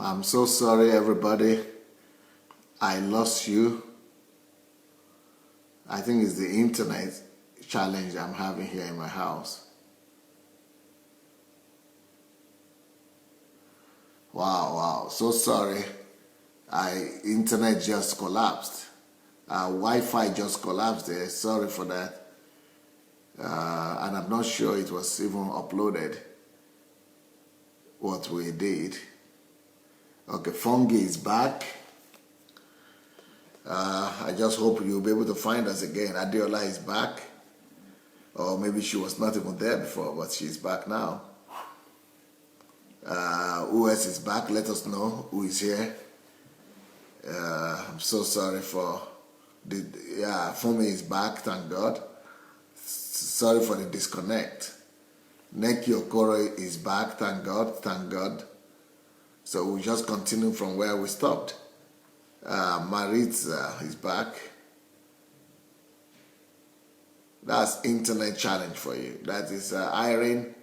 I'm so sorry, everybody. I lost you. I think it's the internet challenge I'm having here in my house. Wow. So sorry. Internet just collapsed. Wi-Fi just collapsed there. Sorry for that. And I'm not sure it was even uploaded, what we did. Okay, Fungi is back. I just hope you'll be able to find us again. Adiola is back. Or maybe she was not even there before, but she's back now. Who else is back? Let us know who is here. I'm so sorry for the... Yeah, Fumi is back, thank God. Sorry for the disconnect. Neki Okoro is back, thank God. So we'll just continue from where we stopped. Maritza is back. That's internet challenge for you. That is Irene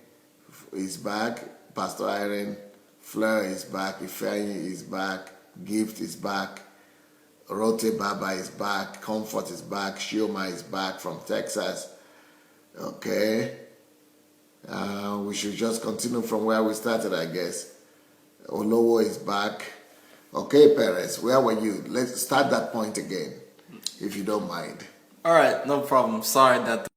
is back. Pastor Irene. Fleur is back. Ifeanyi is back. Gift is back. Rote Baba is back. Comfort is back. Shioma is back from Texas. Okay. We should just continue from where we started, I guess. Olowo is back. Okay, Perez, where were you? Let's start that point again, if you don't mind. Alright, no problem. Sorry that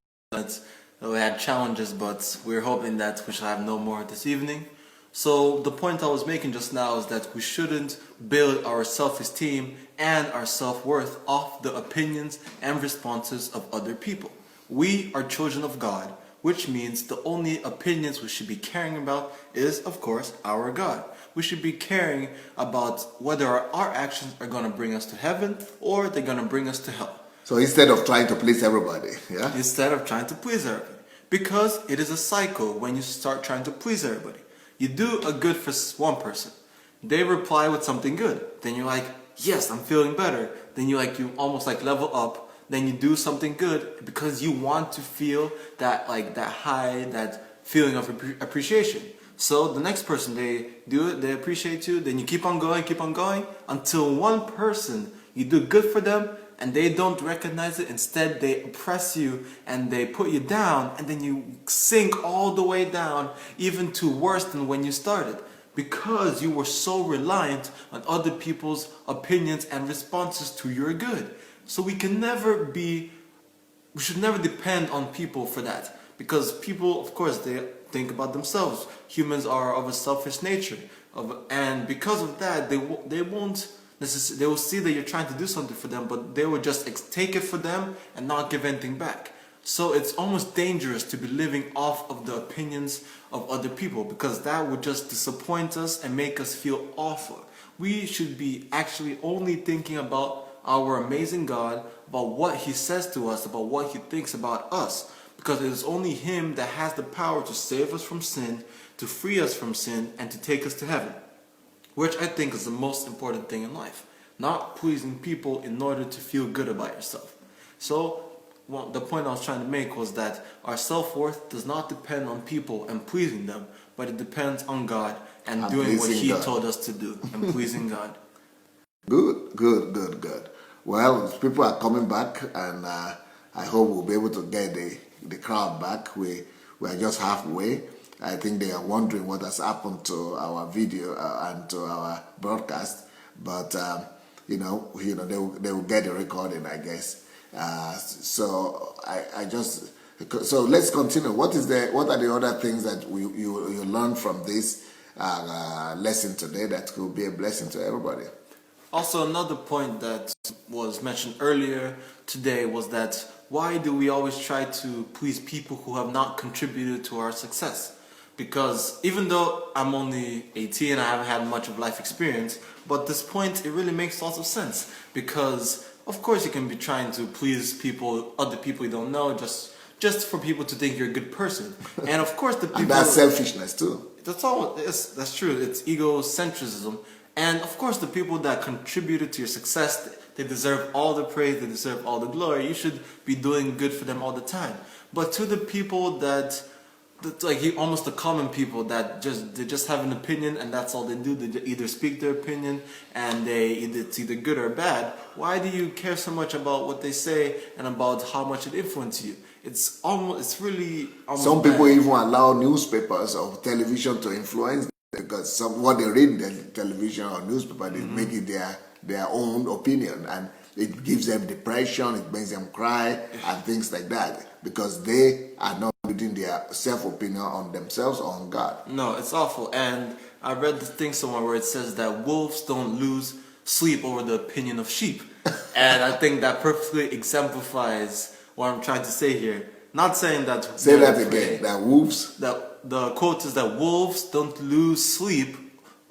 we had challenges, but we're hoping that we shall have no more this evening. So the point I was making just now is that we shouldn't build our self-esteem and our self-worth off the opinions and responses of other people. We are children of God, which means the only opinions we should be caring about is, of course, our God. We should be caring about whether our actions are going to bring us to heaven or they're going to bring us to hell. So instead of trying to please everybody, yeah? Instead of trying to please everybody. Because it is a cycle when you start trying to please everybody. You do a good for one person. They reply with something good. Then you're like, yes, I'm feeling better. Then you almost level up. Then you do something good because you want to feel that high, that feeling of appreciation. So the next person, they do it, they appreciate you, then you keep on going until one person, you do good for them and they don't recognize it. Instead, they oppress you and they put you down, and then you sink all the way down, even to worse than when you started, because you were so reliant on other people's opinions and responses to your good. So we should never depend on people for that, because people, of course, they think about themselves. Humans are of a selfish nature, and because of that, they will see that you're trying to do something for them, but they will just take it for them and not give anything back. So it's almost dangerous to be living off of the opinions of other people, because that would just disappoint us and make us feel awful. We should be actually only thinking about our amazing God, about what He says to us, about what He thinks about us, because it is only Him that has the power to save us from sin, to free us from sin, and to take us to heaven, which I think is the most important thing in life. Not pleasing people in order to feel good about yourself. So the point I was trying to make was that our self-worth does not depend on people and pleasing them, but it depends on God and doing what He told us to do, and pleasing God. Good. Well, people are coming back, and I hope we'll be able to get the crowd back. We are just halfway. I think they are wondering what has happened to our video and to our broadcast, but they will get the recording, I guess. So let's continue. What are the other things that you learned from this lesson today that could be a blessing to everybody? Also, another point that was mentioned earlier today was that why do we always try to please people who have not contributed to our success? Because even though I'm only 18 and I haven't had much of life experience, but this point, it really makes lots of sense. Because, of course, you can be trying to please people, other people you don't know, just for people to think you're a good person. And of course the people... And that's selfishness too. That's all it is. That's true. It's egocentrism. And of course the people that contributed to your success, they deserve all the praise, they deserve all the glory. You should be doing good for them all the time. But to the people that almost the common people that they just have an opinion and that's all they do. They either speak their opinion and it's either good or bad. Why do you care so much about what they say and about how much it influences you? It's really almost Some people bad. even allow newspapers or television to influence them because what they read in the television or newspaper, they make it their own opinion, and it gives them depression, it makes them cry and things like that because they are not building their self-opinion on themselves or on God. No, it's awful. And I read this thing somewhere where it says that wolves don't lose sleep over the opinion of sheep. And I think that perfectly exemplifies what I'm trying to say here. Not saying that... Say that again, that wolves... That the quote is that wolves don't lose sleep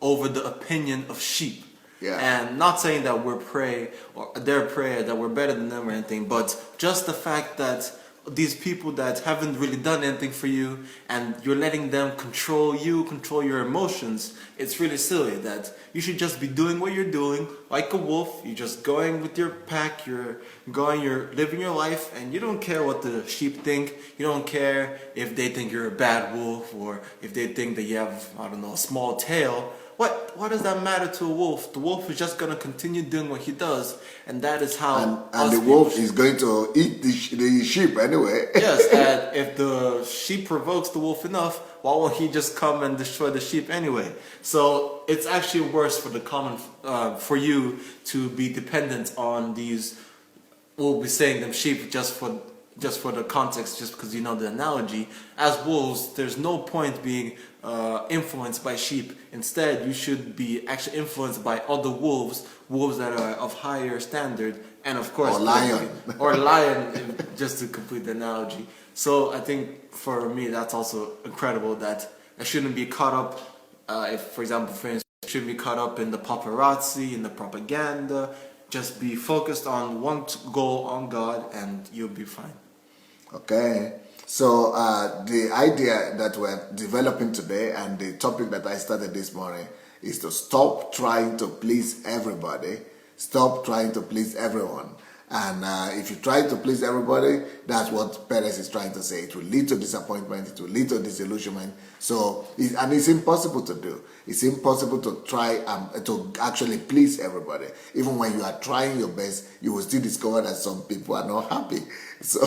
over the opinion of sheep. Yeah. And not saying that we're prey or they're prey, that we're better than them or anything, but just the fact that these people that haven't really done anything for you and you're letting them control you, control your emotions, it's really silly. That you should just be doing what you're doing like a wolf. You're just going with your pack, you're living your life, and you don't care what the sheep think. You don't care if they think you're a bad wolf or if they think that you have, I don't know, a small tail. What does that matter to a wolf? The wolf is just going to continue doing what he does, and that is how... And the wolf is going to eat the sheep anyway. Yes, and if the sheep provokes the wolf enough, why won't he just come and destroy the sheep anyway? So it's actually worse for for you to be dependent on these, we'll be saying them sheep just for the context, just because you know the analogy. As wolves, there's no point being influenced by sheep. Instead, you should be actually influenced by other wolves that are of higher standard, and of course, or lion, just to complete the analogy. So I think for me, that's also incredible that I shouldn't be caught up. If, for example, friends shouldn't be caught up in the paparazzi, in the propaganda. Just be focused on one goal, on God, and you'll be fine. Okay, so the idea that we're developing today and the topic that I started this morning is to stop trying to please everybody, stop trying to please everyone. And if you try to please everybody, that's what Perez is trying to say. It will lead to disappointment, it will lead to disillusionment. So, and it's impossible to do. It's impossible to try to actually please everybody. Even when you are trying your best, you will still discover that some people are not happy. So,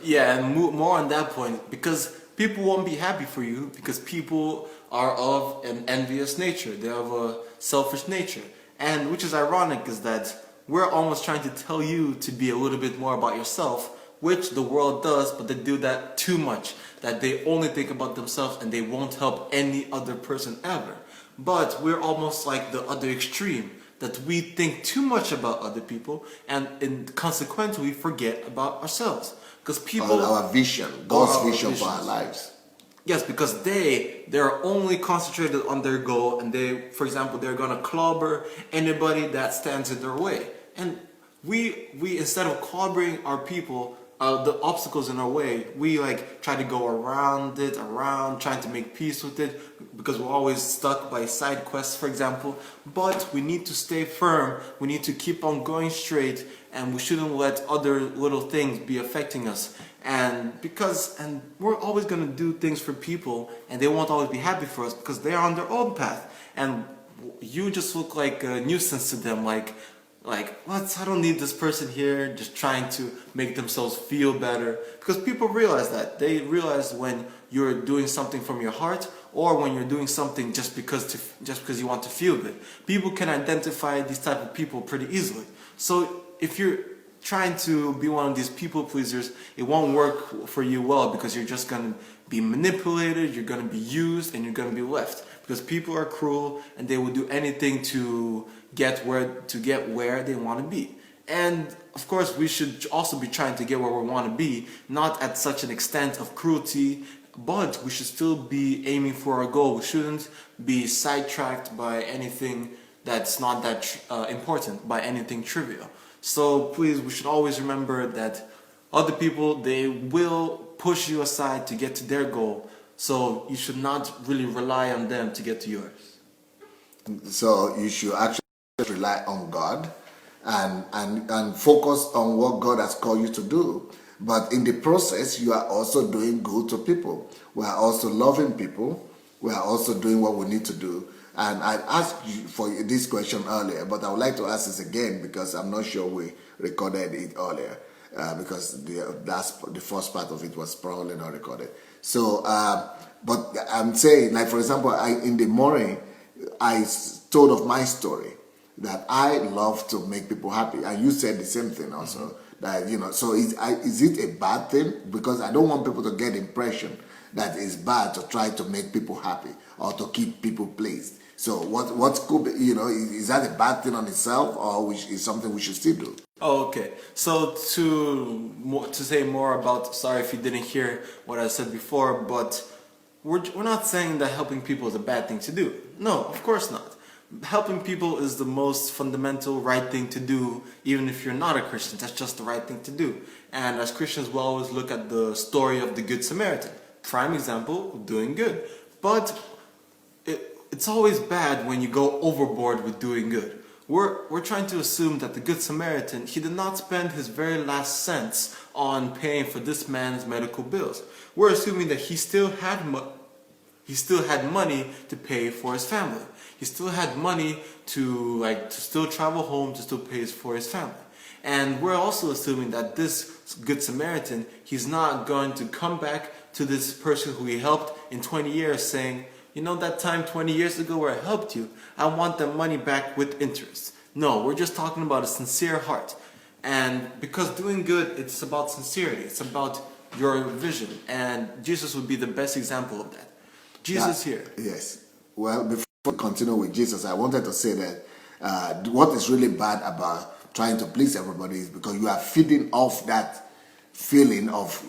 yeah, and more on that point, because people won't be happy for you because people are of an envious nature. They're of a selfish nature. And which is ironic is that we're almost trying to tell you to be a little bit more about yourself, which the world does, but they do that too much, that they only think about themselves and they won't help any other person ever. But we're almost like the other extreme, that we think too much about other people and consequently forget about ourselves. Because people... our vision, God's vision for our lives. Yes, because they're only concentrated on their goal, and for example, they're gonna clobber anybody that stands in their way. And we instead of clobbering our people, the obstacles in our way, we try to go around, trying to make peace with it, because we're always stuck by side quests, for example. But we need to stay firm. We need to keep on going straight, and we shouldn't let other little things be affecting us. And we're always going to do things for people, and they won't always be happy for us because they're on their own path, and you just look like a nuisance to them. I don't need this person here, just trying to make themselves feel better. Because people realize that. They realize when you're doing something from your heart, or when you're doing something just because you want to feel good. People can identify these type of people pretty easily. So if you're trying to be one of these people pleasers, it won't work for you well, because you're just going to be manipulated, you're going to be used, and you're going to be left. Because people are cruel, and they will do anything to get where they want to be. And of course, we should also be trying to get where we want to be, not at such an extent of cruelty, but we should still be aiming for our goal. We shouldn't be sidetracked by anything that's not that important, by anything trivial. So please, we should always remember that other people, they will push you aside to get to their goal. So you should not really rely on them to get to yours. So you should actually rely on God and focus on what God has called you to do. But in the process, you are also doing good to people. We are also loving people. We are also doing what we need to do. And I asked you for this question earlier, but I would like to ask this again because I'm not sure we recorded it earlier because the first part of it was probably not recorded. So, but I'm saying, like for example, in the morning, I told of my story that I love to make people happy, and you said the same thing also. Mm-hmm. That so is it a bad thing? Because I don't want people to get the impression that it's bad to try to make people happy or to keep people pleased. So what could be, is that a bad thing on itself, or is something we should still do? Oh, okay. So to say more about, sorry if you didn't hear what I said before, but we're not saying that helping people is a bad thing to do. No, of course not. Helping people is the most fundamental right thing to do, even if you're not a Christian. That's just the right thing to do. And as Christians, we'll always look at the story of the Good Samaritan. Prime example of doing good. But it's always bad when you go overboard with doing good. We're trying to assume that the Good Samaritan, he did not spend his very last cents on paying for this man's medical bills. We're assuming that he still had money to pay for his family. He still had money to still travel home, to still pay for his family. And we're also assuming that this Good Samaritan, he's not going to come back to this person who he helped in 20 years saying, that time 20 years ago where I helped you, I want the money back with interest. No, we're just talking about a sincere heart. And because doing good, it's about sincerity. It's about your vision. And Jesus would be the best example of that. Jesus here. Yes. Well, before we continue with Jesus, I wanted to say that what is really bad about trying to please everybody is because you are feeding off that feeling of,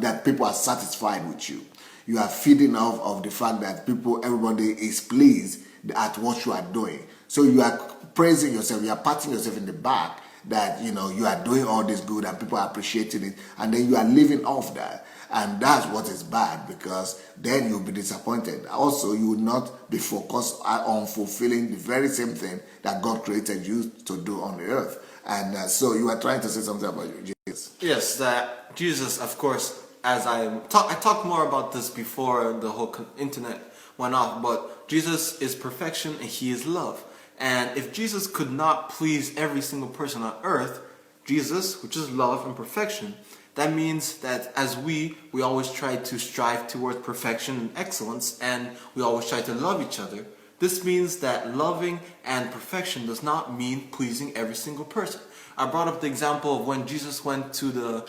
that people are satisfied with you. You are feeding off of the fact that everybody is pleased at what you are doing. So you are praising yourself, you are patting yourself in the back that, you are doing all this good and people are appreciating it. And then you are living off that. And that's what is bad, because then you'll be disappointed. Also, you will not be focused on fulfilling the very same thing that God created you to do on the earth. And so you are trying to say something about Jesus. Yes, that Jesus, of course, as I talked more about this before the whole internet went off, but Jesus is perfection and he is love. And if Jesus could not please every single person on earth, Jesus, which is love and perfection, that means that as we always try to strive towards perfection and excellence, and we always try to love each other. This means that loving and perfection does not mean pleasing every single person. I brought up the example of when Jesus went to the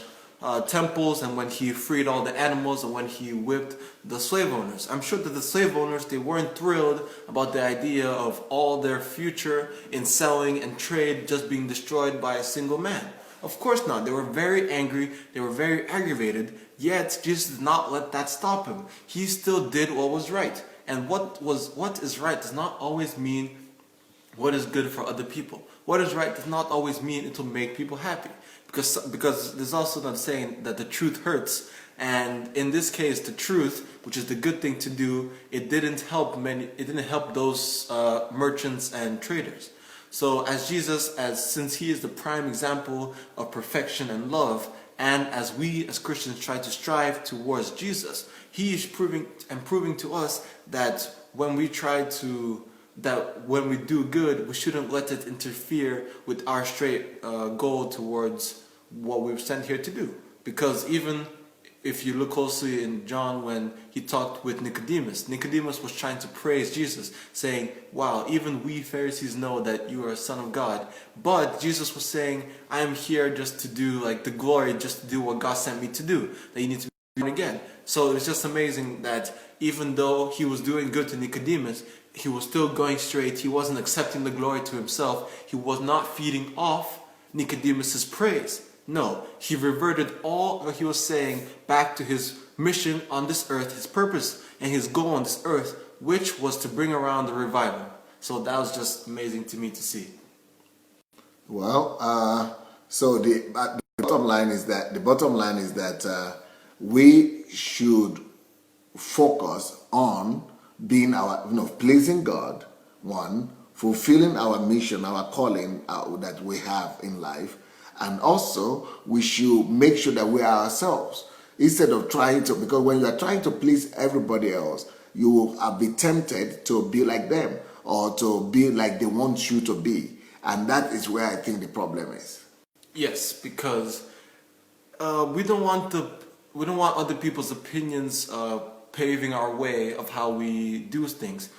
temples and when he freed all the animals and when he whipped the slave owners. I'm sure that the slave owners, they weren't thrilled about the idea of all their future in selling and trade just being destroyed by a single man. Of course not. They were very angry. They were very aggravated. Yet Jesus did not let that stop him. He still did what was right. And what is right does not always mean what is good for other people. What is right does not always mean it will make people happy. Because there's also that saying that the truth hurts. And in this case, the truth, which is the good thing to do, it didn't help those merchants and traders. So as Jesus, since he is the prime example of perfection and love, and as we as Christians try to strive towards Jesus, he is proving to us that when we do good, we shouldn't let it interfere with our straight goal towards what we're sent here to do. Because even if you look closely in John when he talked with Nicodemus was trying to praise Jesus, saying, wow, even we Pharisees know that you are a son of God. But Jesus was saying, I am here just to do the glory, just to do what God sent me to do, that you need to be born again. So it's just amazing that even though he was doing good to Nicodemus, he was still going straight. He wasn't accepting the glory to himself. He was not feeding off Nicodemus's praise. No, he reverted all what he was saying back to his mission on this earth, his purpose and his goal on this earth, which was to bring around the revival. So that was just amazing to me to see. Well, so the bottom line is that we should focus on being pleasing God, one, fulfilling our mission, our calling that we have in life, And also, we should make sure that we are ourselves instead of trying to, because when you are trying to please everybody else, you will be tempted to be like them or to be like they want you to be. And that is where I think the problem is. Yes, because we don't want other people's opinions paving our way of how we do things.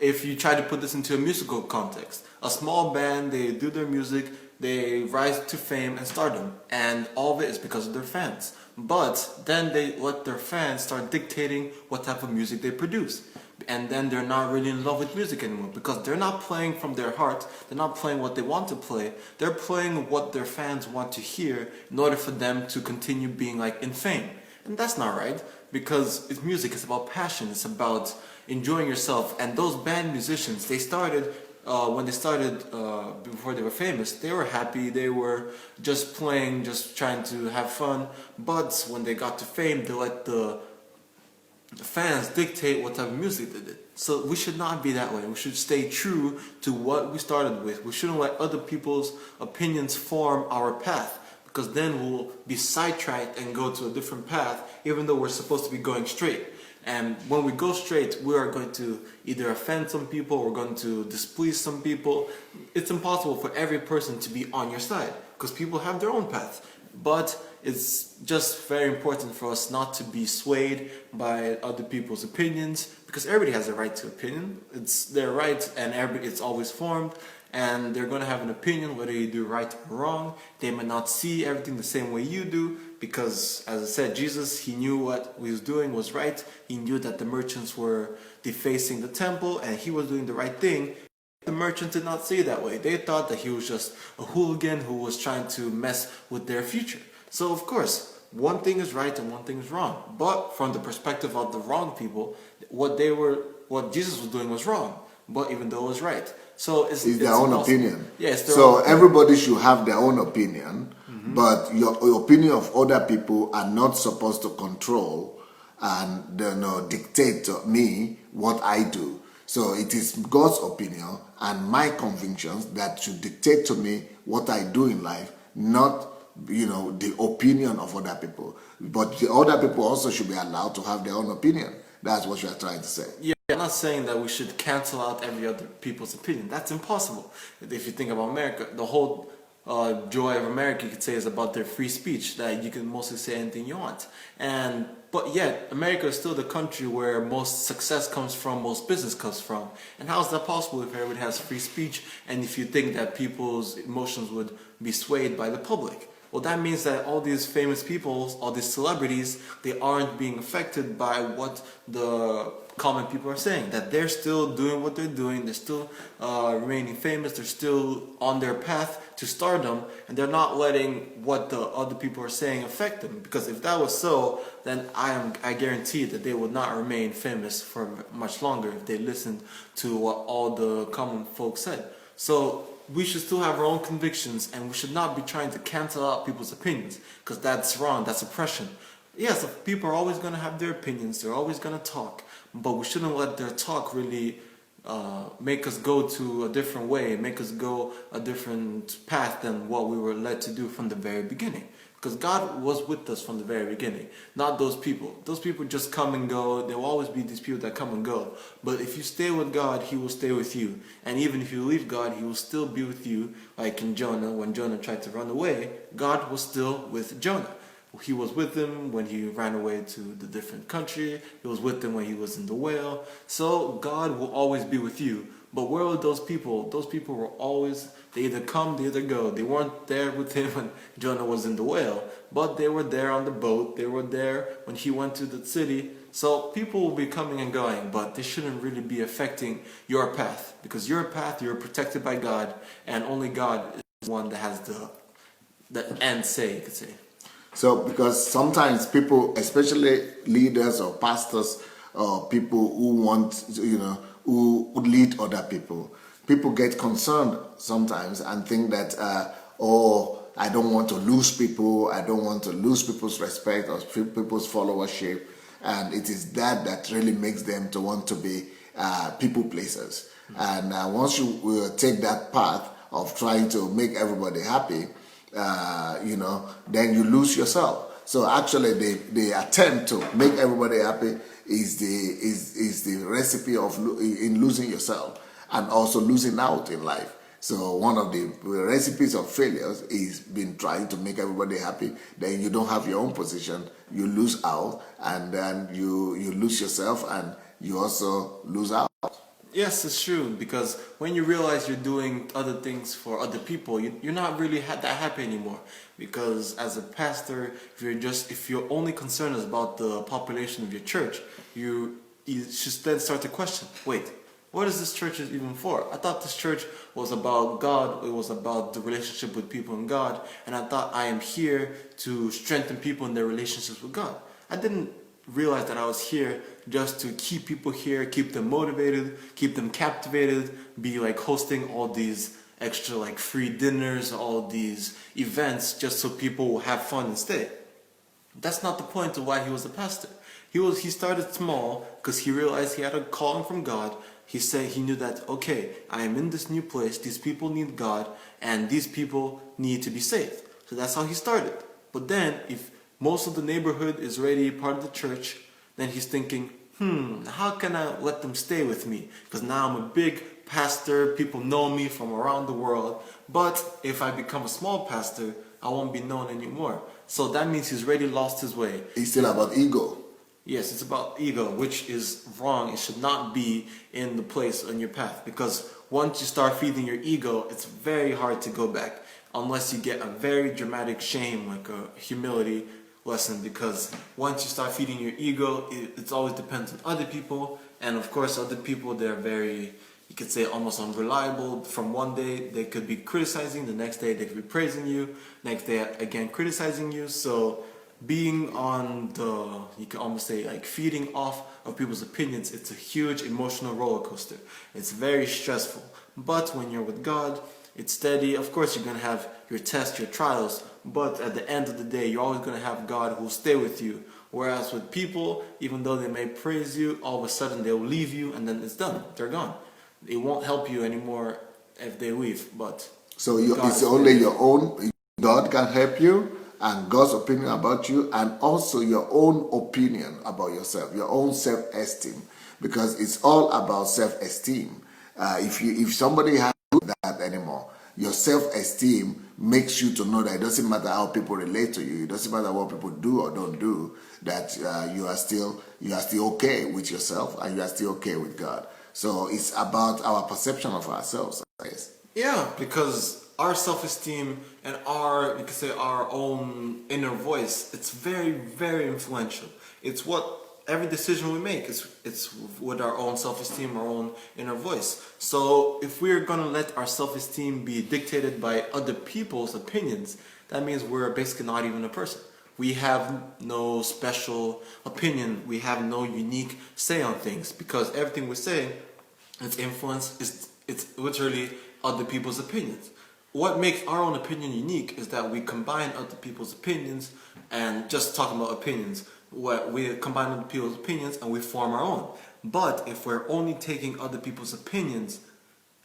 If you try to put this into a musical context, a small band, they do their music, they rise to fame and stardom, and all of it is because of their fans. But then they let their fans start dictating what type of music they produce. And then they're not really in love with music anymore because they're not playing from their heart, they're not playing what they want to play, they're playing what their fans want to hear in order for them to continue being like in fame. And that's not right, because it's music, it's about passion, it's about enjoying yourself. And those band musicians, they started, when they started before they were famous, they were happy, they were just playing, just trying to have fun. But when they got to fame, they let the fans dictate what type of music they did. So we should not be that way. We should stay true to what we started with. We shouldn't let other people's opinions form our path, because then we'll be sidetracked and go to a different path, even though we're supposed to be going straight. And when we go straight, we are going to either offend some people, or we're going to displease some people. It's impossible for every person to be on your side, because people have their own path. But it's just very important for us not to be swayed by other people's opinions, because everybody has a right to opinion. It's their right, and it's always formed, and they're going to have an opinion whether you do right or wrong. They may not see everything the same way you do, because as I said, Jesus, he knew what he was doing was right. He knew that the merchants were defacing the temple, and he was doing the right thing. The merchants did not see it that way. They thought that he was just a hooligan who was trying to mess with their future. So of course, one thing is right and one thing is wrong. But from the perspective of the wrong people, what Jesus was doing was wrong, but even though it was right. So it's their own opinion. Yes. So everybody should have their own opinion, but your opinion of other people are not supposed to control and dictate to me what I do. So it is God's opinion and my convictions that should dictate to me what I do in life, not the opinion of other people. But the other people also should be allowed to have their own opinion. That's what you are trying to say. Yeah, I'm not saying that we should cancel out every other people's opinion. That's impossible. If you think about America, the whole joy of America, you could say, is about their free speech, that you can mostly say anything you want. But yet, America is still the country where most success comes from, most business comes from. And how is that possible if everybody has free speech, and if you think that people's emotions would be swayed by the public? Well, that means that all these famous people, all these celebrities, they aren't being affected by what the common people are saying. That they're still doing what they're doing, they're still remaining famous, they're still on their path to stardom, and they're not letting what the other people are saying affect them. Because if that was so, then I guarantee that they would not remain famous for much longer if they listened to what all the common folks said. So we should still have our own convictions, and we should not be trying to cancel out people's opinions, because that's wrong, that's oppression. Yes, people are always going to have their opinions, they're always going to talk, but we shouldn't let their talk really make us go to a different way, make us go a different path than what we were led to do from the very beginning. Because God was with us from the very beginning, not those people. Those people just come and go. There will always be these people that come and go. But if you stay with God, He will stay with you. And even if you leave God, He will still be with you. Like in Jonah, when Jonah tried to run away, God was still with Jonah. He was with him when he ran away to the different country. He was with him when he was in the whale. So God will always be with you. But where were those people? Those people were always, they either come, they either go. They weren't there with him when Jonah was in the whale, but they were there on the boat. They were there when he went to the city. So people will be coming and going, but they shouldn't really be affecting your path, because your path, you're protected by God, and only God is the one that has the end say, you could say. So, because sometimes people, especially leaders or pastors or people who want, who lead other people get concerned sometimes and think that, I don't want to lose people, I don't want to lose people's respect or people's followership, and it is that really makes them to want to be people pleasers. And once you take that path of trying to make everybody happy, then you lose yourself. So actually, the attempt to make everybody happy is the recipe of in losing yourself and also losing out in life. So one of the recipes of failures is been trying to make everybody happy. Then you don't have your own position, you lose out, and then you lose yourself, and you also lose out. Yes, it's true, because when you realize you're doing other things for other people, you're not really that happy anymore. Because as a pastor, if your only concern is about the population of your church, you should then start to question, wait, what is this church even for? I thought this church was about God, it was about the relationship with people and God, and I thought I am here to strengthen people in their relationships with God. I didn't realize that I was here just to keep people here, keep them motivated, keep them captivated, be like hosting all these extra like free dinners, all these events just so people will have fun and stay. That's not the point of why he was a pastor. He started small because he realized he had a calling from God. He knew that, okay, I am in this new place, these people need God, and these people need to be saved. So that's how he started. But then, if most of the neighborhood is already part of the church, then he's thinking, how can I let them stay with me? Because now I'm a big pastor, people know me from around the world, but if I become a small pastor, I won't be known anymore. So that means he's already lost his way. It's still about ego. Yes, it's about ego, which is wrong. It should not be in the place on your path, because once you start feeding your ego, it's very hard to go back unless you get a very dramatic shame, like a humility lesson, because once you start feeding your ego, it always depends on other people, and of course other people, they're very, you could say, almost unreliable. From one day they could be criticizing, the next day they could be praising you, next day again criticizing you. So being on you can almost say like feeding off of people's opinions, it's a huge emotional roller coaster. It's very stressful. But when you're with God, it's steady. Of course, you're going to have your tests, your trials, but at the end of the day, you're always going to have God who will stay with you. Whereas with people, even though they may praise you, all of a sudden they'll leave you and then it's done. They're gone. It won't help you anymore if they leave. But so it's only your own. God can help you, and God's opinion about you, and also your own opinion about yourself, your own self-esteem, because it's all about self-esteem. If somebody has that anymore, your self-esteem makes you to know that it doesn't matter how people relate to you, it doesn't matter what people do or don't do, that you are still okay with yourself, and you are still okay with God. So it's about our perception of ourselves, I guess. Yeah, because our self-esteem and you could say our own inner voice, it's very, very influential. It's what every decision we make, it's with our own self-esteem, our own inner voice. So if we're going to let our self-esteem be dictated by other people's opinions, that means we're basically not even a person. We have no special opinion, we have no unique say on things, because everything we say, its influence, it's literally other people's opinions. What makes our own opinion unique is that we combine other people's opinions, and just talking about opinions, we combine other people's opinions and we form our own. But if we're only taking other people's opinions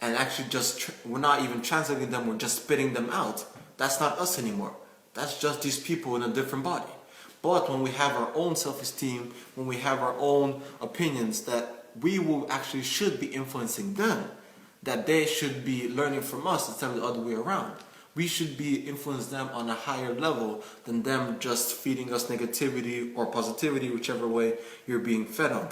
and actually we're not even translating them, we're just spitting them out, that's not us anymore. That's just these people in a different body. But when we have our own self-esteem, when we have our own opinions, that we should be influencing them, that they should be learning from us instead of the other way around. We should be influencing them on a higher level than them just feeding us negativity or positivity, whichever way you're being fed on.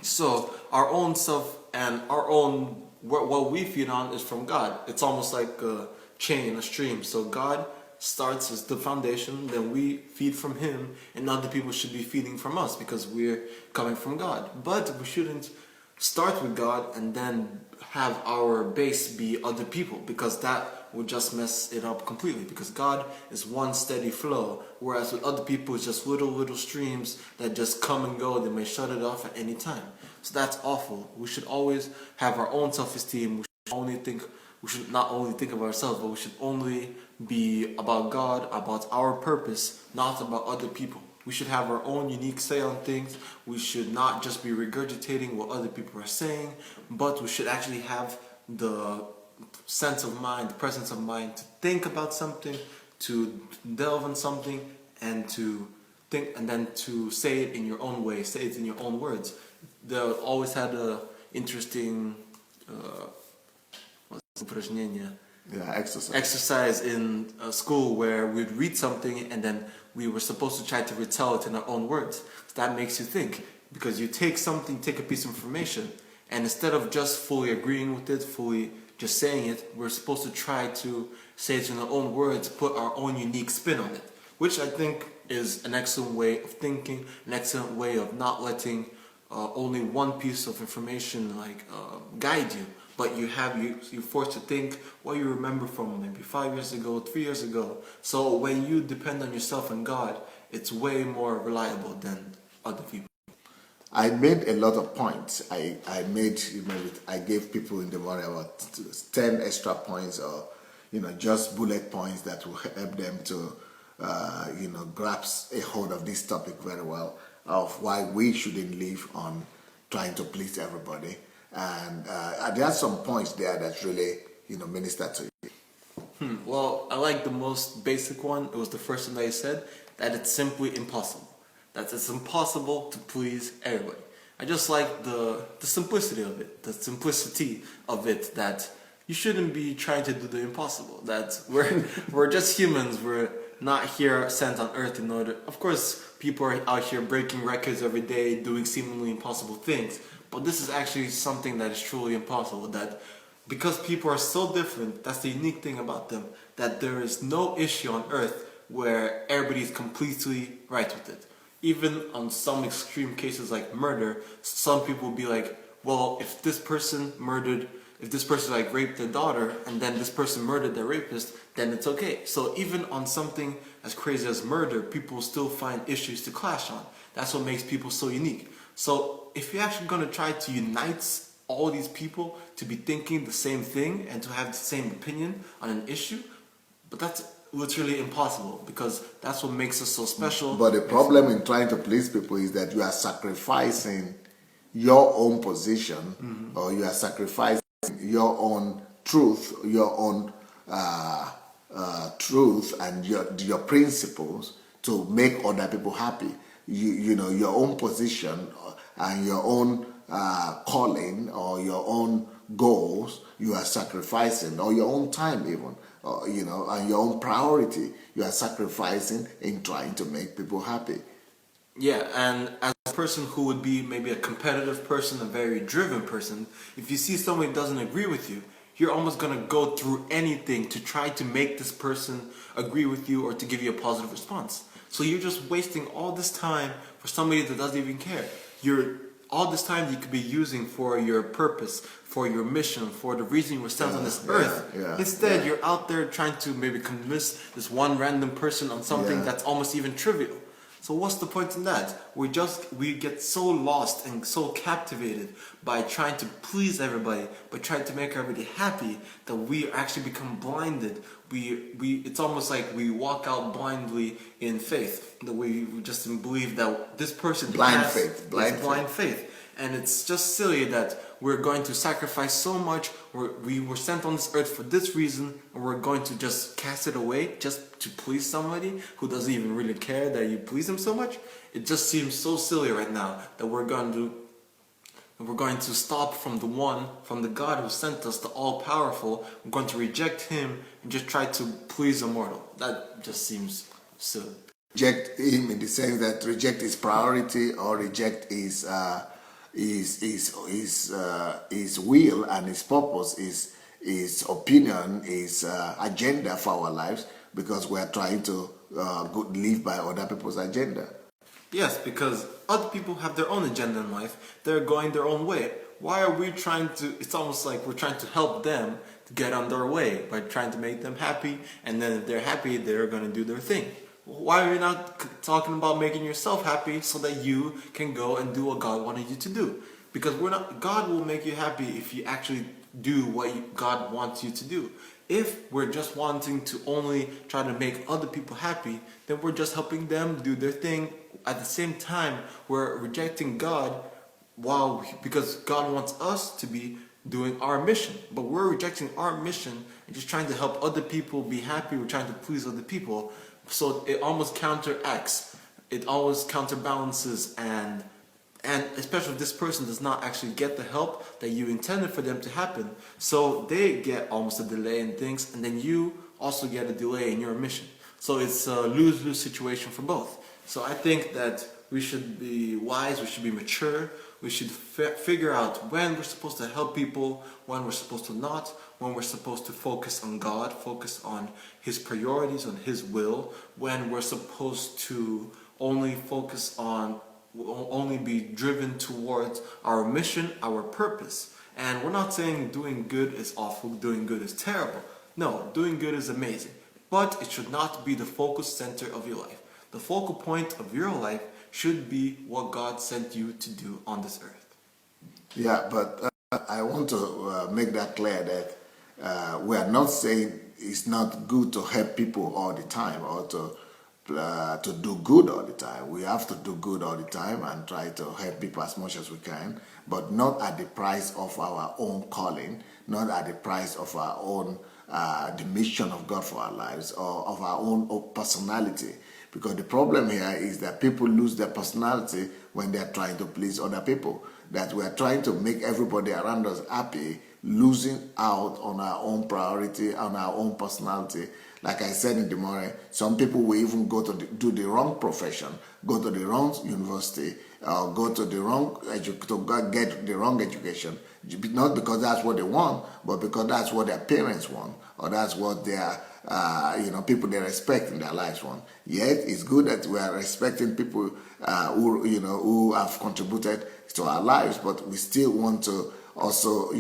So our own self and our own, what we feed on is from God. It's almost like a chain, a stream. So God starts as the foundation, then we feed from Him, and other people should be feeding from us because we're coming from God. But we shouldn't start with God and then have our base be other people, because that would just mess it up completely, because God is one steady flow, whereas with other people it's just little streams that just come and go. They may shut it off at any time. So that's awful. We should always have our own self-esteem. We should not only think of ourselves, but we should only be about God, about our purpose, not about other people. We should have our own unique say on things. We should not just be regurgitating what other people are saying, but we should actually have the sense of mind, the presence of mind to think about something, to delve on something and to think, and then to say it in your own way, say it in your own words. They always had a interesting exercise in school where we'd read something and then we were supposed to try to retell it in our own words. So that makes you think, because you take something, take a piece of information, and instead of just fully agreeing with it, fully just saying it, we're supposed to try to say it in our own words, put our own unique spin on it, which I think is an excellent way of thinking, an excellent way of not letting only one piece of information guide you, but you're forced to think what you remember from maybe 5 years ago, 3 years ago. So when you depend on yourself and God, it's way more reliable than other people. I made a lot of points. I gave people in the morning about 10 extra points, or just bullet points that will help them to grasp a hold of this topic very well, of why we shouldn't live on trying to please everybody. And there are some points there that really minister to you. Well, I like the most basic one. It was the first one that you said, that it's simply impossible. That it's impossible to please everybody. I just like the simplicity of it, that you shouldn't be trying to do the impossible. That we're just humans. We're not here sent on earth in order. Of course, people are out here breaking records every day, doing seemingly impossible things. But this is actually something that is truly impossible. That because people are so different, that's the unique thing about them. That there is no issue on earth where everybody is completely right with it. Even on some extreme cases like murder, some people will be like, well, if this person raped their daughter and then this person murdered their rapist, then it's okay. So even on something as crazy as murder, people still find issues to clash on. That's what makes people so unique. So if you're actually going to try to unite all these people to be thinking the same thing and to have the same opinion on an issue, but that's literally impossible, because that's what makes us so special. But the problem in trying to please people is that you are sacrificing your own position, or you are sacrificing your own truth, your own truth and your principles to make other people happy. Your own position and your own calling or your own goals, you are sacrificing, or your own time even, and your own priority, you are sacrificing in trying to make people happy. Yeah, and as a person who would be maybe a competitive person, a very driven person, if you see someone who doesn't agree with you, you're almost going to go through anything to try to make this person agree with you or to give you a positive response. So you're just wasting all this time for somebody that doesn't even care. All this time you could be using for your purpose, for your mission, for the reason you were sent on this earth. Instead, you're out there trying to maybe convince this one random person on something that's almost even trivial. So what's the point in that? We get so lost and so captivated by trying to please everybody, by trying to make everybody happy, that we actually become blinded. It's almost like we walk out blindly in faith. The way we just believe that this person blind faith. And it's just silly that we're going to sacrifice so much. We were sent on this earth for this reason, and we're going to just cast it away just to please somebody who doesn't even really care that you please them so much. It just seems so silly right now that we're going to stop from the God who sent us, the all-powerful. We're going to reject Him and just try to please a mortal. That just seems silly. Reject Him in the sense that reject His priority, or reject His will and His purpose, His opinion, His agenda for our lives, because we are trying to live by other people's agenda. Yes, because other people have their own agenda in life. They're going their own way. Why are we trying to... It's almost like we're trying to help them to get on their way by trying to make them happy, and then if they're happy, they're going to do their thing. Why are you not talking about making yourself happy so that you can go and do what God wanted you to do? Because God will make you happy if you actually do what God wants you to do. If we're just wanting to only try to make other people happy, then we're just helping them do their thing. At the same time, we're rejecting God because God wants us to be doing our mission. But we're rejecting our mission and just trying to help other people be happy. We're trying to please other people. So it almost counteracts, it always counterbalances, and especially if this person does not actually get the help that you intended for them to happen. So they get almost a delay in things, and then you also get a delay in your mission. So it's a lose-lose situation for both. So I think that we should be wise, we should be mature, we should figure out when we're supposed to help people, when we're supposed to not, when we're supposed to focus on God, focus on His priorities, on His will, when we're supposed to only focus on, only be driven towards our mission, our purpose. And we're not saying doing good is awful, doing good is terrible. No, doing good is amazing. But it should not be the focus center of your life. The focal point of your life should be what God sent you to do on this earth. Yeah, but I want to make that clear that we are not saying it's not good to help people all the time or to do good all the time. We have to do good all the time and try to help people as much as we can, but not at the price of our own calling, not at the price of our own the mission of God for our lives or of our own personality. Because the problem here is that people lose their personality when they are trying to please other people. That we are trying to make everybody around us happy, losing out on our own priority, on our own personality. Like I said in the morning, some people will even go to do the wrong profession, go to the wrong university, or go to the wrong to get the wrong education. Not because that's what they want, but because that's what their parents want, or that's what their people they respect in their lives want. Yet it's good that we are respecting people who have contributed to our lives, but we still want to also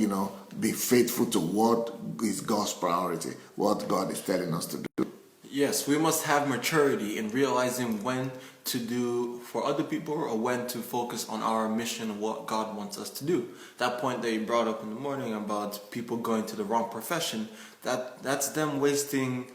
be faithful to what is God's priority, what God is telling us to do. Yes, we must have maturity in realizing when to do for other people or when to focus on our mission and what God wants us to do. That point that you brought up in the morning about people going to the wrong profession, that's them wasting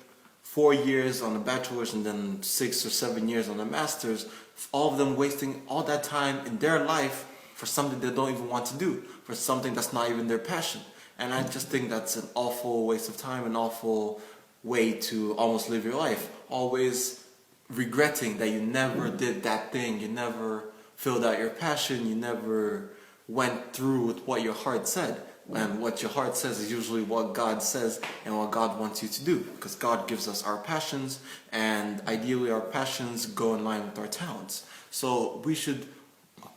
4 years on a bachelor's and then 6 or 7 years on a master's, all of them wasting all that time in their life for something they don't even want to do, for something that's not even their passion. And I just think that's an awful waste of time, an awful way to almost live your life. Always regretting that you never did that thing, you never filled out your passion, you never went through with what your heart said. And what your heart says is usually what God says and what God wants you to do. Because God gives us our passions, and ideally our passions go in line with our talents. So we should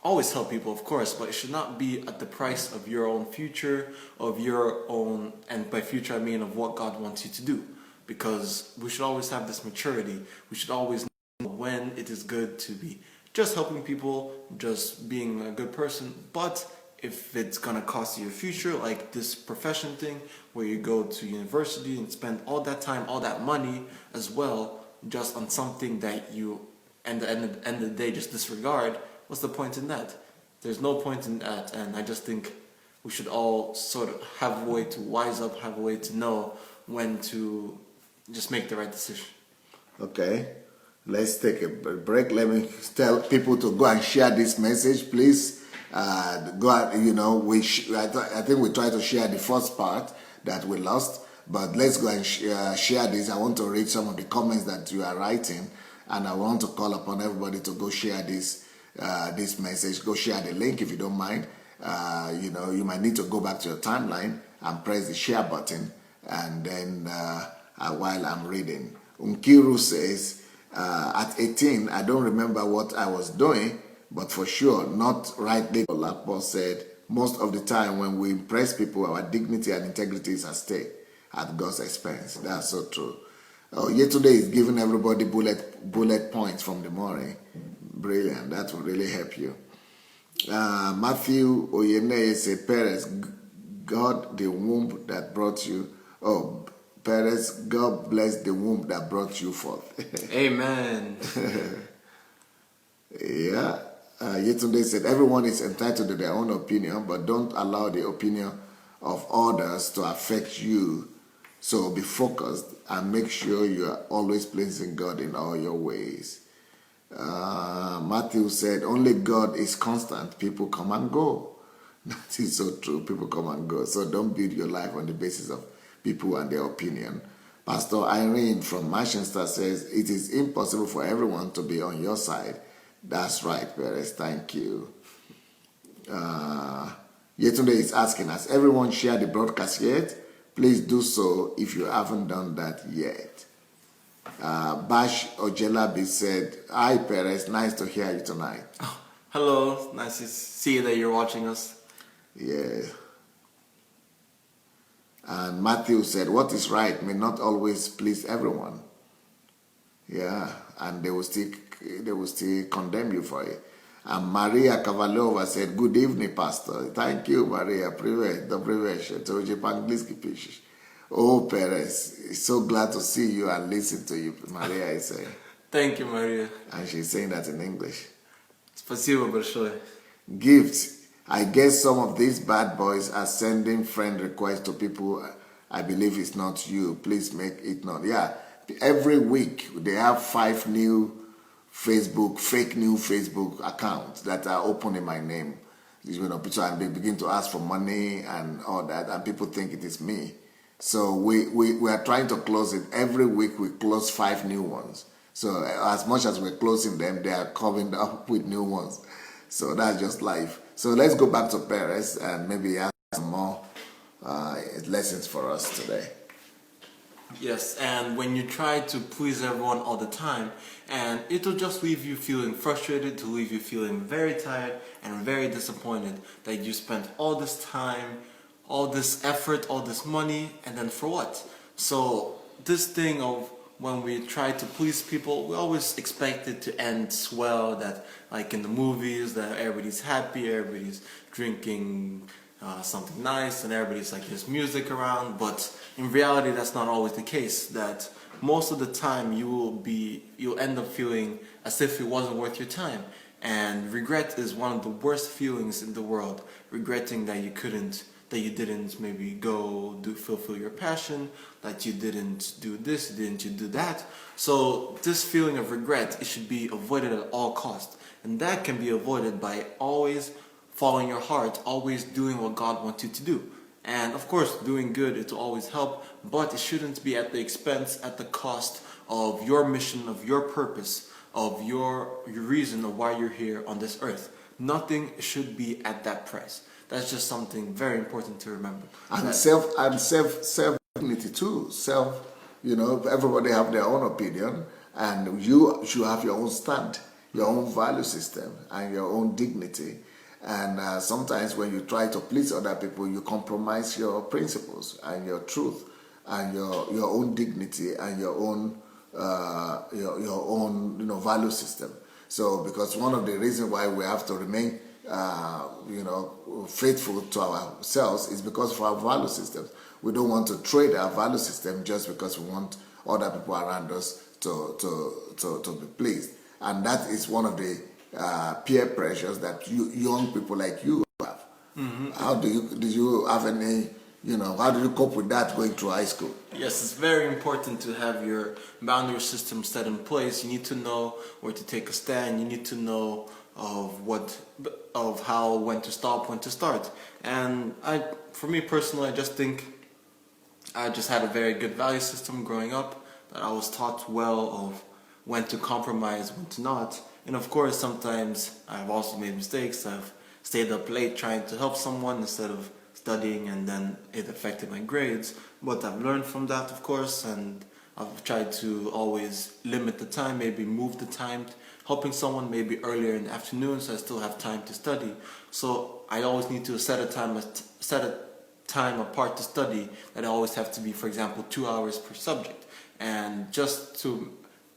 always help people, of course, but it should not be at the price of your own future, of your own, and by future I mean of what God wants you to do. Because we should always have this maturity. We should always know when it is good to be just helping people, just being a good person. But if it's gonna cost you your future, like this profession thing, where you go to university and spend all that time, all that money as well, just on something that you, at the end of the day, just disregard, what's the point in that? There's no point in that, and I just think we should all sort of have a way to wise up, have a way to know when to just make the right decision. Okay, let's take a break. Let me tell people to go and share this message, please. Go out, I think we tried to share the first part that we lost, but let's go and share this. I want to read some of the comments that you are writing, and I want to call upon everybody to go share this message. Go share the link if you don't mind. You might need to go back to your timeline and press the share button, and then while I'm reading, Unkiru says, at 18, I don't remember what I was doing, but for sure, not rightly. Lakpo said, most of the time when we impress people, our dignity and integrity is at stake at God's expense. That's so true. Yesterday is giving everybody bullet points from the morning. Brilliant. That will really help you. Matthew Oyene said, Perez, God, the womb that brought you. Oh, Perez, God bless the womb that brought you forth. Amen. Yeah. Yesterday said, everyone is entitled to their own opinion, but don't allow the opinion of others to affect you. So be focused and make sure you are always pleasing God in all your ways. Matthew said, only God is constant. People come and go. That is so true. People come and go. So don't build your life on the basis of people and their opinion. Pastor Irene from Manchester says, it is impossible for everyone to be on your side. That's right, Perez. Thank you. Yetunde is asking, has everyone shared the broadcast yet? Please do so if you haven't done that yet. Bash Ojelabi said, hi, Perez. Nice to hear you tonight. Oh, hello. Nice to see that you're watching us. Yeah. And Matthew said, what is right may not always please everyone. Yeah, and they will still condemn you for it. And Maria Kavalova said, good evening, Pastor. Thank you, Maria. Привет, добрый вечер. To you по-английски пишешь. Oh, Perez, so glad to see you and listen to you, Maria is saying. Thank you, Maria. And she's saying that in English. Спасибо большое. Gifts. I guess some of these bad boys are sending friend requests to people I believe it's not you. Please make it not. Yeah. Every week they have 5 new fake new Facebook accounts that are open in my name. You know, and they begin to ask for money and all that, and people think it is me. So we are trying to close it. Every week we close 5 new ones. So as much as we're closing them, they are coming up with new ones. So that's just life. So let's go back to Perez and maybe ask some more lessons for us today. Yes, and when you try to please everyone all the time, and it'll just leave you feeling frustrated, to leave you feeling very tired and very disappointed that you spent all this time, all this effort, all this money, and then for what? So this thing of when we try to please people, we always expect it to end swell, that like in the movies, that everybody's happy, everybody's drinking something nice, and everybody's like, there's music around. But in reality, that's not always the case. That most of the time you'll end up feeling as if it wasn't worth your time. And regret is one of the worst feelings in the world. Regretting that you didn't maybe go fulfill your passion, that you didn't do this, didn't you do that. So this feeling of regret, it should be avoided at all costs. And that can be avoided by always following your heart, always doing what God wants you to do. And of course, doing good, it will always help, but it shouldn't be at the expense, at the cost of your mission, of your purpose, of your reason of why you're here on this earth. Nothing should be at that price. That's just something very important to remember. And self dignity too. Everybody have their own opinion, and you should have your own stand, your own value system, and your own dignity. And sometimes when you try to please other people, you compromise your principles and your truth and your own dignity and your own value system. So because one of the reasons why we have to remain faithful to ourselves is because of our value systems. We don't want to trade our value system just because we want other people around us to be pleased. And that is one of the peer pressures that young people like you have. Mm-hmm. How did you have any, how do you cope with that going through high school? Yes, it's very important to have your boundary system set in place. You need to know where to take a stand. You need to know when to stop, when to start. And for me personally, I just think I just had a very good value system growing up, that I was taught well of when to compromise, when to not. And of course, sometimes I've also made mistakes. I've stayed up late trying to help someone instead of studying, and then it affected my grades. But I've learned from that, of course, and I've tried to always limit the time, maybe move the time, helping someone maybe earlier in the afternoon so I still have time to study. So I always need to set a time apart to study, that I always have to be, for example, 2 hours per subject. And just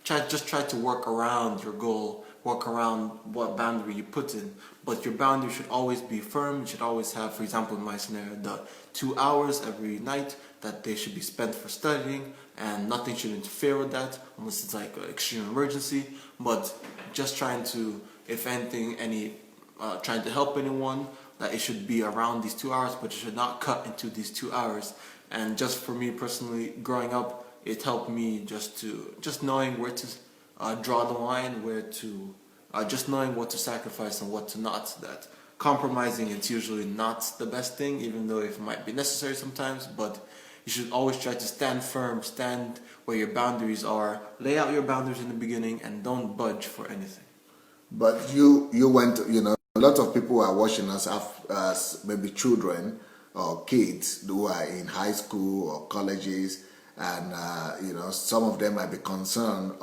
try to work around your goal, work around what boundary you put in. But your boundary should always be firm. You should always have, for example, in my scenario, the 2 hours every night that they should be spent for studying, and nothing should interfere with that unless it's like an extreme emergency. But just trying to, if anything, trying to help anyone, that it should be around these 2 hours, but it should not cut into these 2 hours. And just for me personally, growing up, it helped me just knowing where to draw the line, just knowing what to sacrifice and what to not. That compromising, it's usually not the best thing, even though it might be necessary sometimes. But you should always try to stand firm, stand where your boundaries are, lay out your boundaries in the beginning, and don't budge for anything. But you went, a lot of people who are watching us have maybe children or kids who are in high school or colleges, and some of them might be concerned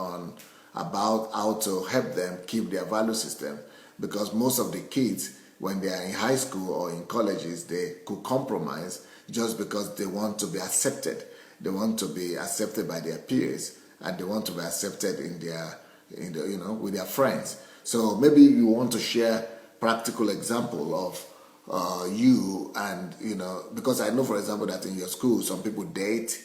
about how to help them keep their value system, because most of the kids, when they are in high school or in colleges, they could compromise just because they want to be accepted. They want to be accepted by their peers, and they want to be accepted with their friends. So maybe you want to share practical example of you and, because I know, for example, that in your school, some people date.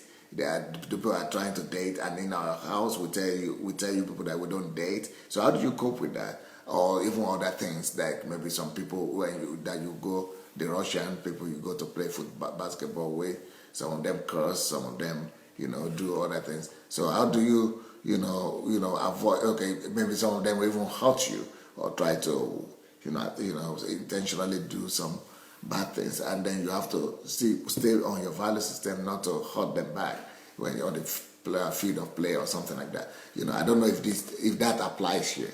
People are trying to date, and in our house we tell you people that we don't date. So how do you cope with that? Or even other things, like maybe some people you go, the Russian people you go to play football, basketball with, some of them curse, some of them do other things. So how do you avoid? Okay, maybe some of them will even hurt you or try to intentionally do some bad things, and then you have to stay on your value system, not to hurt them back when you're on the field of play or something like that. I don't know if that applies here.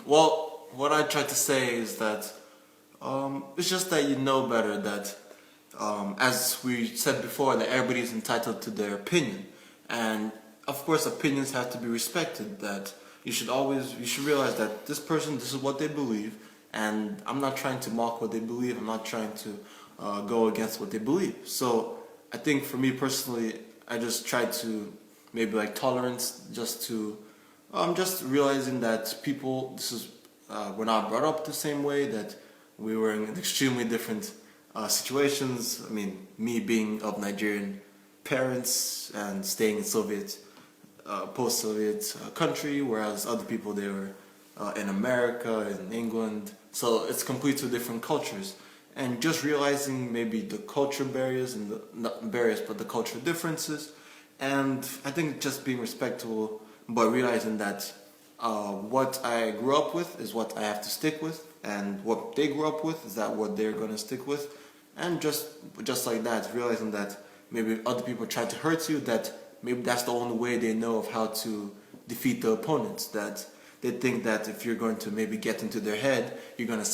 Well, what I try to say is that it's just that you know better that, as we said before, that everybody is entitled to their opinion, and of course opinions have to be respected. That you should realize that this is what they believe, and I'm not trying to mock what they believe. I'm not trying to go against what they believe. So I think for me personally, I just try to maybe like tolerance, just realizing that people, we're not brought up the same way, that we were in extremely different situations. I mean, me being of Nigerian parents and staying in post-Soviet country, whereas other people, they were in America, in England. So it's completely different cultures. And just realizing maybe the culture barriers, and not barriers, but the cultural differences. And I think just being respectful, but realizing that what I grew up with is what I have to stick with, and what they grew up with is that what they're going to stick with. And just like that, realizing that maybe other people try to hurt you, that maybe that's the only way they know of how to defeat the opponents. That they think that if you're going to maybe get into their head, you're going to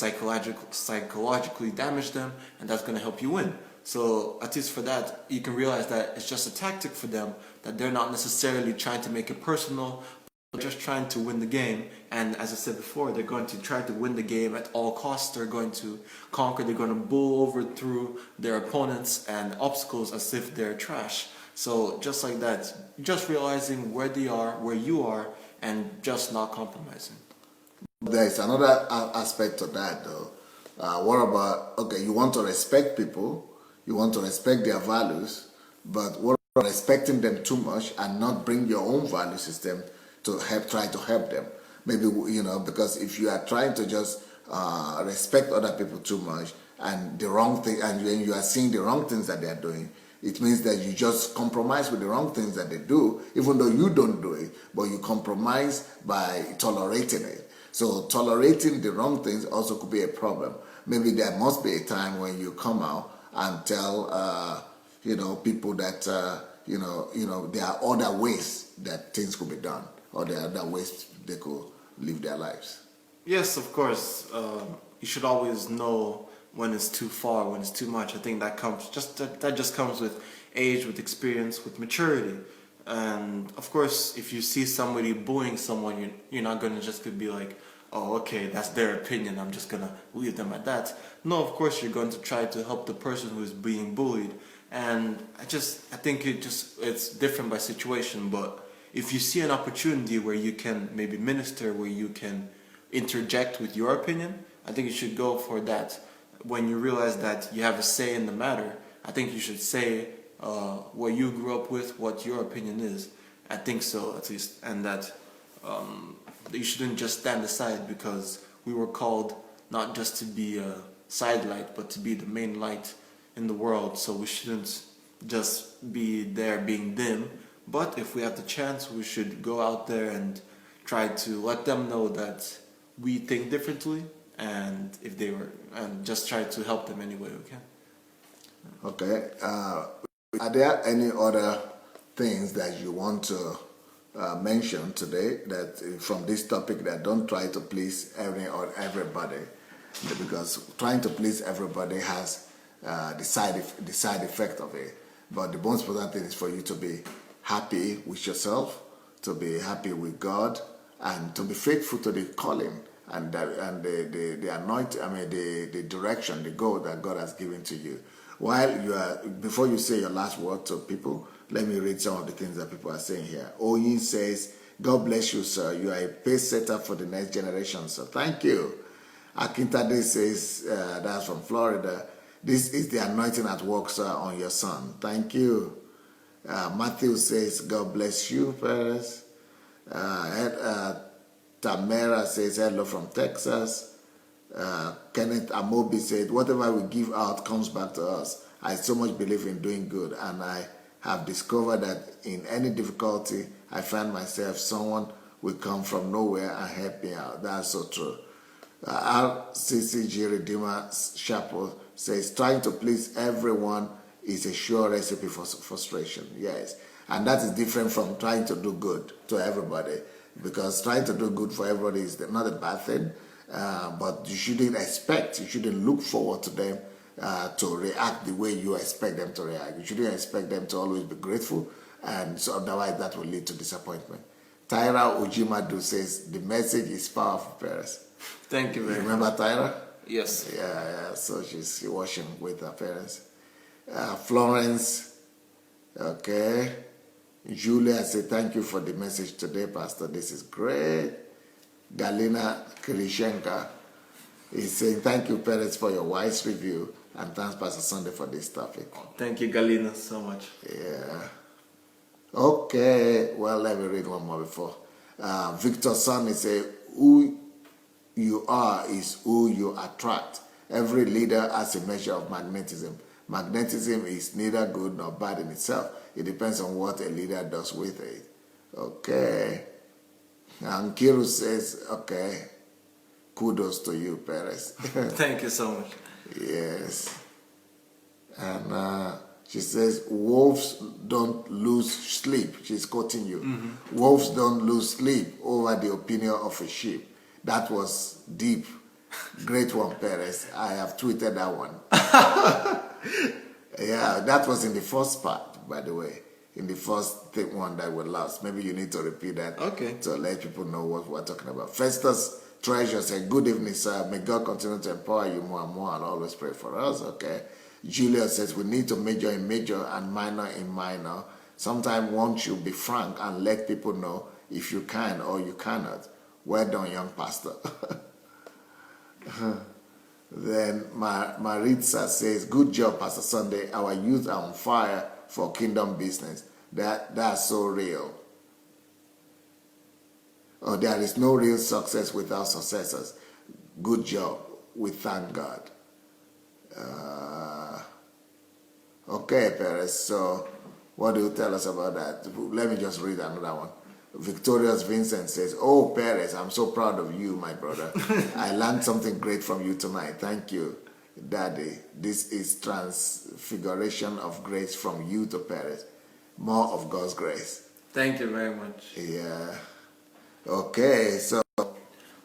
psychologically damage them, and that's going to help you win. So at least for that, you can realize that it's just a tactic for them, that they're not necessarily trying to make it personal, but just trying to win the game. And as I said before, they're going to try to win the game at all costs. They're going to conquer, they're going to bull through their opponents and obstacles as if they're trash. So just like that, just realizing where they are, where you are, and just not compromising. There's another aspect to that, though. What about, okay, you want to respect people, you want to respect their values, but what about respecting them too much and not bring your own value system to try to help them? Maybe, because if you are trying to just respect other people too much, and the wrong thing, and when you are seeing the wrong things that they are doing, it means that you just compromise with the wrong things that they do, even though you don't do it, but you compromise by tolerating it. So tolerating the wrong things also could be a problem. Maybe there must be a time when you come out and tell, people that, there are other ways that things could be done, or there are other ways they could live their lives. Yes, of course. You should always know when it's too far, when it's too much. I think that just comes with age, with experience, with maturity. And of course, if you see somebody bullying someone, you're not going to just be like, oh, okay, that's their opinion, I'm just going to leave them at that. No, of course, you're going to try to help the person who is being bullied. And I think it's different by situation. But if you see an opportunity where you can maybe minister, where you can interject with your opinion, I think you should go for that. When you realize that you have a say in the matter, I think you should say what you grew up with, what your opinion is. I think so, at least. And that you shouldn't just stand aside, because we were called not just to be a side light, but to be the main light in the world. So we shouldn't just be there being dim. But if we have the chance, we should go out there and try to let them know that we think differently, and if they were, and just try to help them any way we can. Okay. Are there any other things that you want to mention today that from this topic, that don't try to please everybody, because trying to please everybody has the side effect of it. But the most important thing is for you to be happy with yourself, to be happy with God, and to be faithful to the calling and the anointing. I mean the direction, the goal that God has given to you. Before you say your last word to people, let me read some of the things that people are saying here. Oyin says, God bless you, sir. You are a pace setter for the next generation, sir. Thank you. Akintade says, that's from Florida, this is the anointing at work, sir, on your son. Thank you. Matthew says, God bless you, Perez. Tamara says, hello from Texas. Kenneth Amobi said, whatever we give out comes back to us. I so much believe in doing good, and I have discovered that in any difficulty I find myself, someone will come from nowhere and help me out. That's so true. RCCG Redeemer Chapel says, trying to please everyone is a sure recipe for frustration. Yes, and that is different from trying to do good to everybody, because trying to do good for everybody is not a bad thing. But you shouldn't look forward to them to react the way you expect them to react. You shouldn't expect them to always be grateful, and so otherwise that will lead to disappointment. Tyra Ujimadu says, the message is powerful, Perez. Thank you very much. Remember Tyra? Yes. Yeah, so she's watching with her parents. Florence, okay. Julia said, thank you for the message today, Pastor. This is great. Galina Kirishenka is saying, thank you, Perez, for your wise review, and thanks, Pastor Sunday, for this topic. Thank you, Galina, so much. Yeah. Okay, well, let me read one more before. Victor Son is saying, who you are is who you attract. Every leader has a measure of magnetism. Magnetism is neither good nor bad in itself. It depends on what a leader does with it. Okay. And Kiru says, okay, kudos to you, Perez. Thank you so much. Yes. And she says, wolves don't lose sleep. She's quoting you. Mm-hmm. Wolves don't lose sleep over the opinion of a sheep. That was deep. Great one, Perez. I have tweeted that one. Yeah, that was in the first part, by the way. In the first one that we lost. Maybe you need to repeat that. Okay. To let people know what we're talking about. Festus Treasure said, good evening, sir. May God continue to empower you more and more, and always pray for us. Okay. Julia says, we need to major in major and minor in minor. Sometimes one should be frank and let people know if you can or you cannot. Well done, young pastor. Then Maritza says, good job, Pastor Sunday. Our youth are on fire for kingdom business. That's so real. Oh, there is no real success without successors. Good job. We thank God. Okay, Perez. So what do you tell us about that? Let me just read another one. Victorious Vincent says, oh, Perez, I'm so proud of you, my brother. I learned something great from you tonight. Thank you, Daddy. This is transfiguration of grace from you to Perez. More of God's grace. Thank you very much. Yeah. Okay, so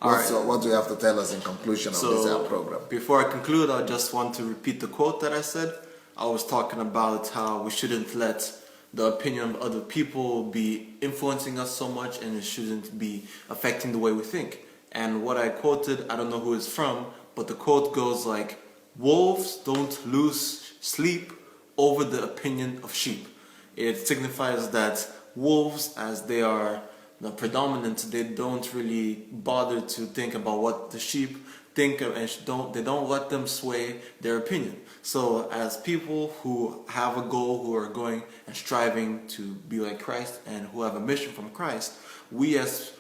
what do you have to tell us in conclusion of this program? Before I conclude, I just want to repeat the quote that I said. I was talking about how we shouldn't let the opinion of other people be influencing us so much, and it shouldn't be affecting the way we think. And what I quoted, I don't know who it's from, but the quote goes like, wolves don't lose sleep over the opinion of sheep. It signifies that wolves, as they are the predominant, they don't really bother to think about what the sheep think of, and they don't let them sway their opinion. So as people who have a goal, who are going and striving to be like Christ, and who have a mission from Christ, we as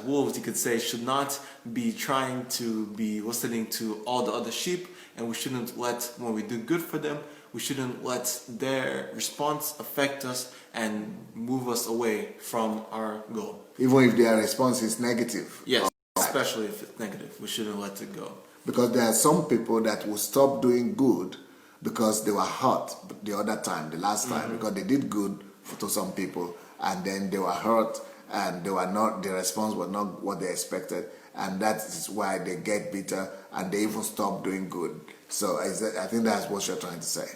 wolves, you could say, should not be trying to be listening to all the other sheep, and we shouldn't let, when we do good for them, we shouldn't let their response affect us and move us away from our goal. Even if their response is negative. Yes. especially if it's negative. We shouldn't let it go. Because there are some people that will stop doing good because they were hurt the other time, the last time, because they did good to some people, and then they were hurt, and they were not, the response was not what they expected, and that is why they get bitter and they even stop doing good. So I think that's what you're trying to say.